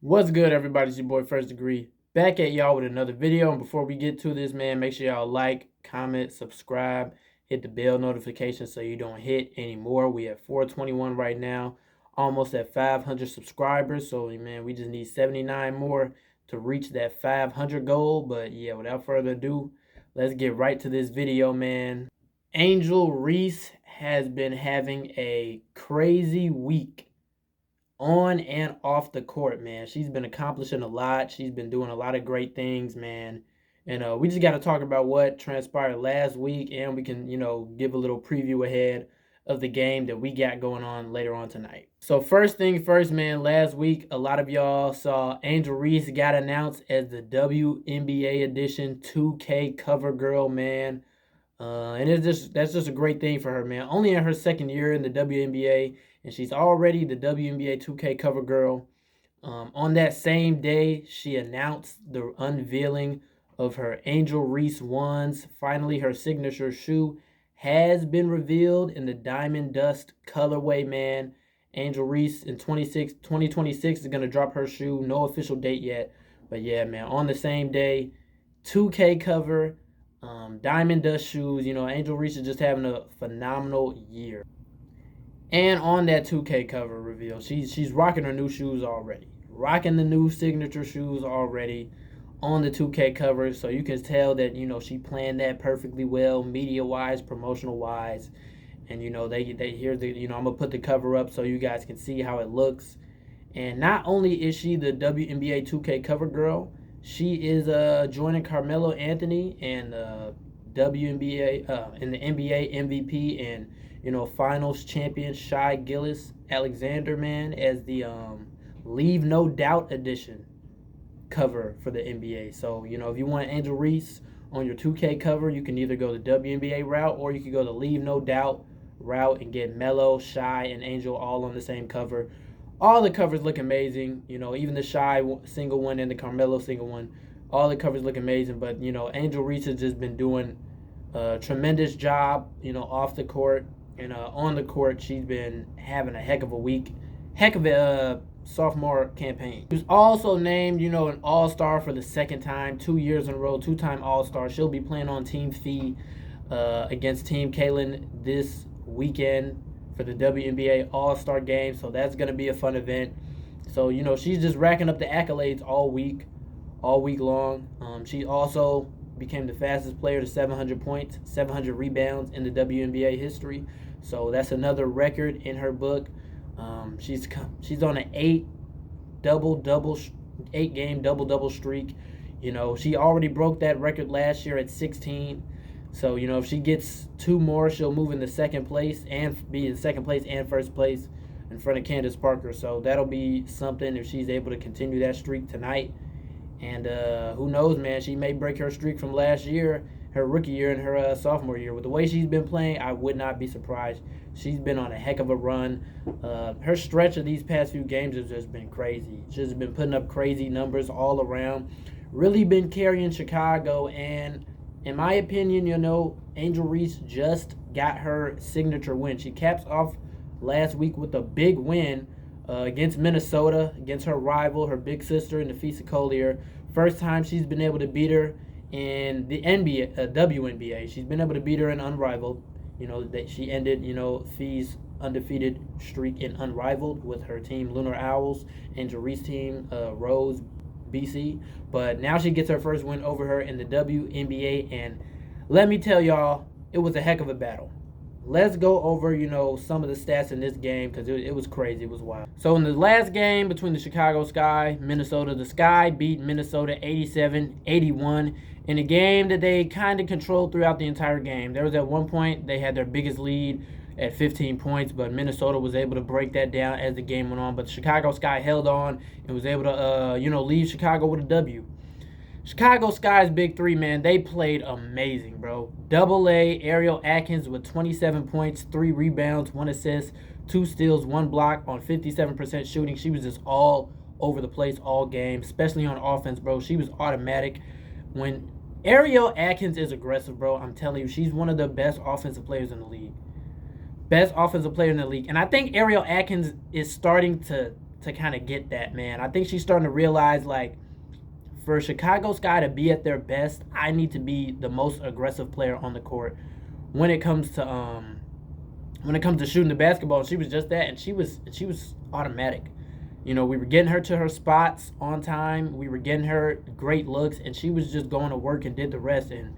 What's good, everybody? It's your boy First Degree back at y'all with another video. And before we get to this, man, make sure y'all like, comment, subscribe, hit the bell notification so you don't hit anymore. We at 421 right now, almost at 500 subscribers. So, man, we just need 79 more to reach that 500 goal. But yeah, without further ado, let's get right to this video, man. Angel Reese has been having a crazy week on and off the court, man. She's been accomplishing a lot. She's been doing a lot of great things, man. And we just got to talk about what transpired last week, and we can, give a little preview ahead of the game that we got going on later on tonight. So first thing first, man, last week, a lot of y'all saw Angel Reese got announced as the WNBA edition 2K cover girl, man. And that's just a great thing for her, man. Only in her second year in the WNBA, and she's already the WNBA 2K cover girl. On that same day, she announced the unveiling of her Angel Reese ones. Finally, her signature shoe has been revealed in the Diamond Dust colorway, man. Angel Reese in 2026 is going to drop her shoe. No official date yet. But yeah, man, on the same day, 2K cover, Diamond Dust shoes. Angel Reese is just having a phenomenal year. And on that 2K cover reveal, she's rocking her new shoes already. Rocking the new signature shoes already on the 2K cover. So you can tell that, she planned that perfectly well, media-wise, promotional-wise. And, they hear the, I'm going to put the cover up so you guys can see how it looks. And not only is she the WNBA 2K cover girl, she is joining Carmelo Anthony and WNBA in the NBA MVP and finals champion Shai-Gilleous Alexander, man, as the Leave No Doubt edition cover for the NBA. So if you want Angel Reese on your 2K cover, you can either go the WNBA route or you can go the Leave No Doubt route and get Melo, Shai, and Angel all on the same cover. All the covers look amazing, even the Shai single one and the Carmelo single one. All the covers look amazing, but Angel Reese has just been doing a tremendous job, off the court and on the court. She's been having a heck of a week, heck of a sophomore campaign. She was also named, an All-Star for the second time, 2 years in a row, two-time All-Star. She'll be playing on Team Fee against Team Kalen this weekend for the WNBA All-Star game, so that's going to be a fun event. So, she's just racking up the accolades all week long. She also became the fastest player to 700 points, 700 rebounds in the WNBA history. So that's another record in her book. She's on an 8-game double streak. She already broke that record last year at 16. So, if she gets two more, she'll move into second place and be in second place and first place in front of Candace Parker. So that'll be something if she's able to continue that streak tonight. And who knows, man, she may break her streak from last year, her rookie year and her sophomore year. With the way she's been playing, I would not be surprised. She's been on a heck of a run. Her stretch of these past few games has just been crazy. She's been putting up crazy numbers all around. Really been carrying Chicago, and in my opinion, Angel Reese just got her signature win. She caps off last week with a big win against Minnesota, against her rival, her big sister, Nafisa Collier. First time she's been able to beat her in the WNBA. She's been able to beat her in Unrivaled. That she ended, Fee's undefeated streak in Unrivaled with her team, Lunar Owls, Angel Reese team, Rose, BC. But now she gets her first win over her in the WNBA, and let me tell y'all, it was a heck of a battle. Let's go over, some of the stats in this game because it was crazy. It was wild. So in the last game between the Chicago Sky, Minnesota, the Sky beat Minnesota 87-81 in a game that they kind of controlled throughout the entire game. There was at one point they had their biggest lead at 15 points, but Minnesota was able to break that down as the game went on. But the Chicago Sky held on and was able to, leave Chicago with a W. Chicago Sky's big three, man, they played amazing, bro. Double-A, Ariel Atkins with 27 points, 3 rebounds, 1 assist, 2 steals, 1 block on 57% shooting. She was just all over the place all game, especially on offense, bro. She was automatic. When Ariel Atkins is aggressive, bro, I'm telling you, she's one of the best offensive players in the league. Best offensive player in the league. And I think Ariel Atkins is starting to to kind of get that, man. I think she's starting to realize, like, for Chicago Sky to be at their best, I need to be the most aggressive player on the court when it comes to shooting the basketball. She was just that, and she was automatic. We were getting her to her spots on time. We were getting her great looks, and she was just going to work and did the rest. And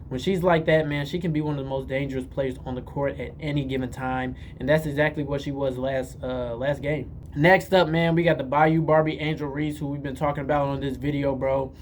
when she's like that, man, she can be one of the most dangerous players on the court at any given time, and that's exactly what she was last game. Next up, man, we got the Bayou Barbie Angel Reese, who we've been talking about on this video, bro.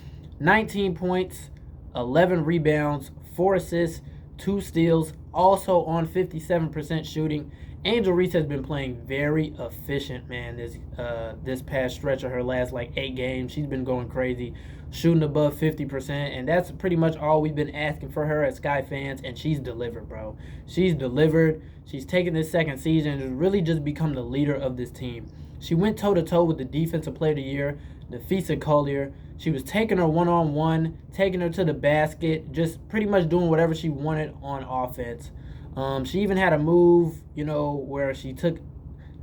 19 points, 11 rebounds, 4 assists, 2 steals, also on 57% shooting. Angel Reese has been playing very efficient, man, this past stretch of her last, 8 games. She's been going crazy, shooting above 50%, and that's pretty much all we've been asking for her as Sky fans, and she's delivered, bro. She's delivered. She's taken this second season and has really just become the leader of this team. She went toe-to-toe with the Defensive Player of the Year, Nafisa Collier. She was taking her one-on-one, taking her to the basket, just pretty much doing whatever she wanted on offense. She even had a move, where she took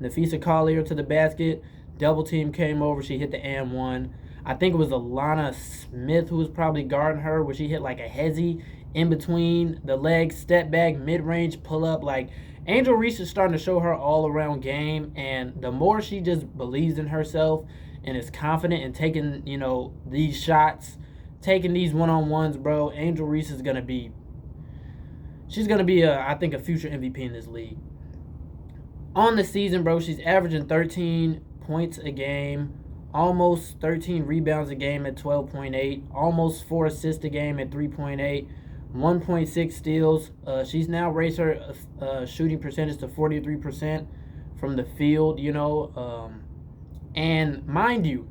Nafisa Collier to the basket. Double team came over. She hit the and one. I think it was Alana Smith who was probably guarding her, where she hit a hezzy in between the legs, step back, mid-range, pull-up. Angel Reese is starting to show her all-around game, and the more she just believes in herself and is confident in taking, these shots, taking these one-on-ones, bro, Angel Reese is going to be, I think, a future MVP in this league. On the season, bro, she's averaging 13 points a game, almost 13 rebounds a game at 12.8, almost 4 assists a game at 3.8, 1.6 steals. She's now raised her shooting percentage to 43% from the field, and mind you,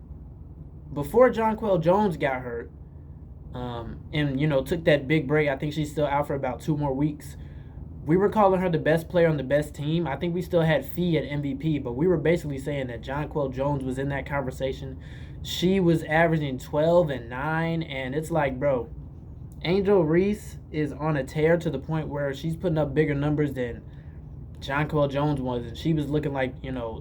before Jonquel Jones got hurt, and took that big break, I think she's still out for about 2 more weeks. We were calling her the best player on the best team. I think we still had Fee at MVP, but we were basically saying that Jonquel Jones was in that conversation. She was averaging 12 and 9, and it's like, bro, Angel Reese is on a tear to the point where she's putting up bigger numbers than Jonquel Jones was, and she was looking like,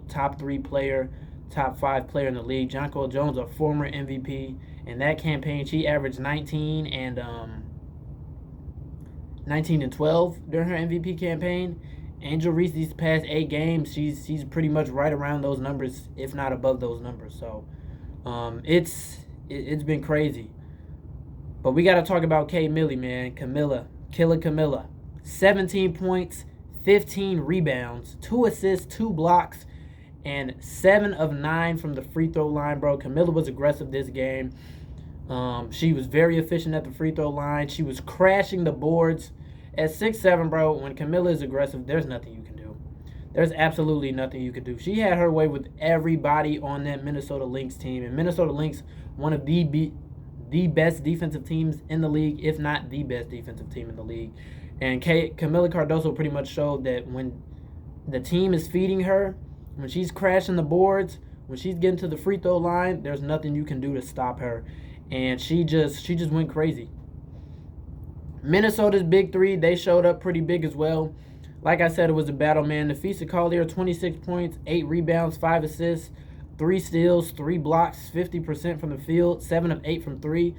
top 3 player, top 5 player in the league. Jonquel Jones, a former MVP. In that campaign, she averaged 19 and 12 during her MVP campaign. Angel Reese, these past 8 games, she's pretty much right around those numbers, if not above those numbers. So it's been crazy. But we got to talk about K. Millie, man. Killer Camilla. 17 points, 15 rebounds, 2 assists, 2 blocks, and 7 of 9 from the free throw line, bro. Camilla was aggressive this game. She was very efficient at the free throw line. She was crashing the boards. At 6'7", bro, when Camilla is aggressive, there's nothing you can do. There's absolutely nothing you can do. She had her way with everybody on that Minnesota Lynx team. And Minnesota Lynx, one of the best defensive teams in the league, if not the best defensive team in the league. And Camila Cardoso pretty much showed that when the team is feeding her, when she's crashing the boards, when she's getting to the free throw line, there's nothing you can do to stop her. And she just went crazy. Minnesota's big 3, they showed up pretty big as well. Like I said, it was a battle, man. Nafisa Collier, 26 points, 8 rebounds, 5 assists, 3 steals, 3 blocks, 50% from the field, 7 of 8 from 3.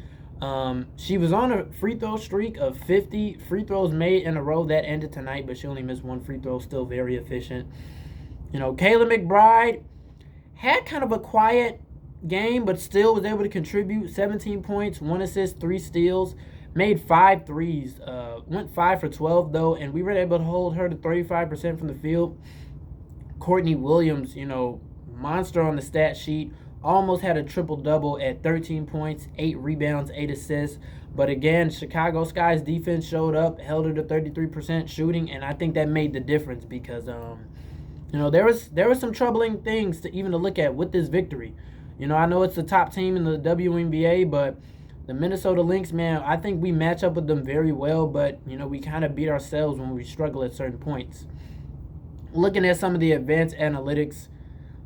She was on a free throw streak of 50 free throws made in a row. That ended tonight, but she only missed 1 free throw. Still very efficient. Kayla McBride had kind of a quiet game, but still was able to contribute. 17 points, 1 assist, 3 steals, made 5 threes. Went 5 for 12, though, and we were able to hold her to 35% from the field. Courtney Williams, monster on the stat sheet, almost had a triple-double at 13 points, 8 rebounds, 8 assists. But again, Chicago Sky's defense showed up, held her to 33% shooting, and I think that made the difference because, there was some troubling things to look at with this victory. I know it's the top team in the WNBA, but the Minnesota Lynx, man, I think we match up with them very well, but, we kind of beat ourselves when we struggle at certain points. Looking at some of the advanced analytics,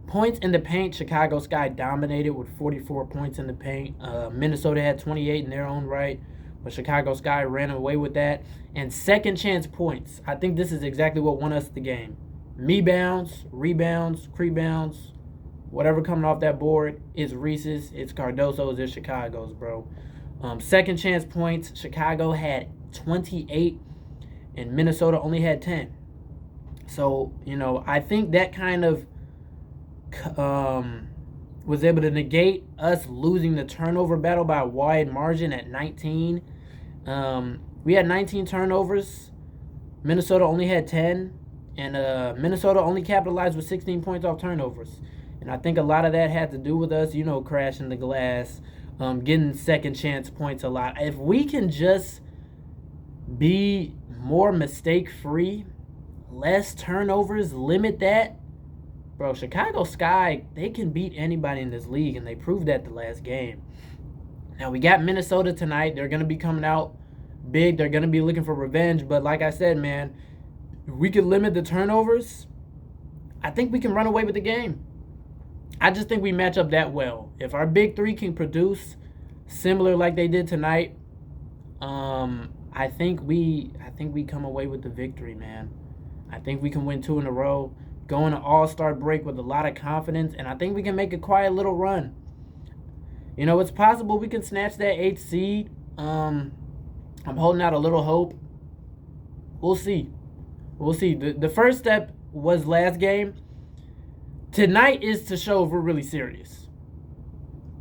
points in the paint, Chicago Sky dominated with 44 points in the paint. Minnesota had 28 in their own right, but Chicago Sky ran away with that. And second chance points, I think this is exactly what won us the game. Me-bounds, rebounds, Whatever coming off that board, it's Reese's, it's Cardoso's, it's Chicago's, bro. Second chance points, Chicago had 28 and Minnesota only had 10. So, I think that kind of was able to negate us losing the turnover battle by a wide margin at 19. We had 19 turnovers. Minnesota only had 10. And Minnesota only capitalized with 16 points off turnovers. And I think a lot of that had to do with us, crashing the glass, getting second chance points a lot. If we can just be more mistake-free, less turnovers, limit that, bro, Chicago Sky, they can beat anybody in this league, and they proved that the last game. Now, we got Minnesota tonight. They're going to be coming out big. They're going to be looking for revenge. But like I said, man, if we can limit the turnovers, I think we can run away with the game. I just think we match up that well. If our big three can produce similar like they did tonight, I think we come away with the victory, man. I think we can win 2 in a row, go on an all-star break with a lot of confidence, and I think we can make a quiet little run. It's possible we can snatch that 8th seed. I'm holding out a little hope. We'll see. The first step was last game. Tonight is to show if we're really serious.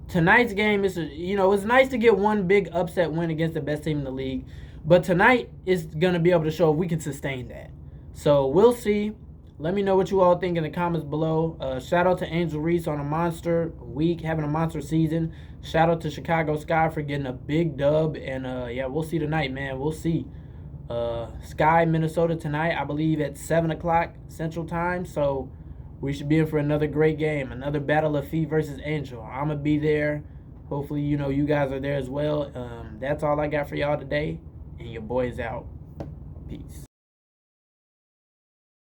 Tonight's game is, it's nice to get one big upset win against the best team in the league, but tonight is going to be able to show if we can sustain that. So we'll see. Let me know what you all think in the comments below. Shout out to Angel Reese on a monster week, having a monster season. Shout out to Chicago Sky for getting a big dub. And, we'll see tonight, man. We'll see. Sky, Minnesota tonight, I believe at 7 o'clock Central Time. So we should be in for another great game, another battle of Fee versus Angel. I'm going to be there. Hopefully, you guys are there as well. That's all I got for y'all today. And your boy's out. Peace.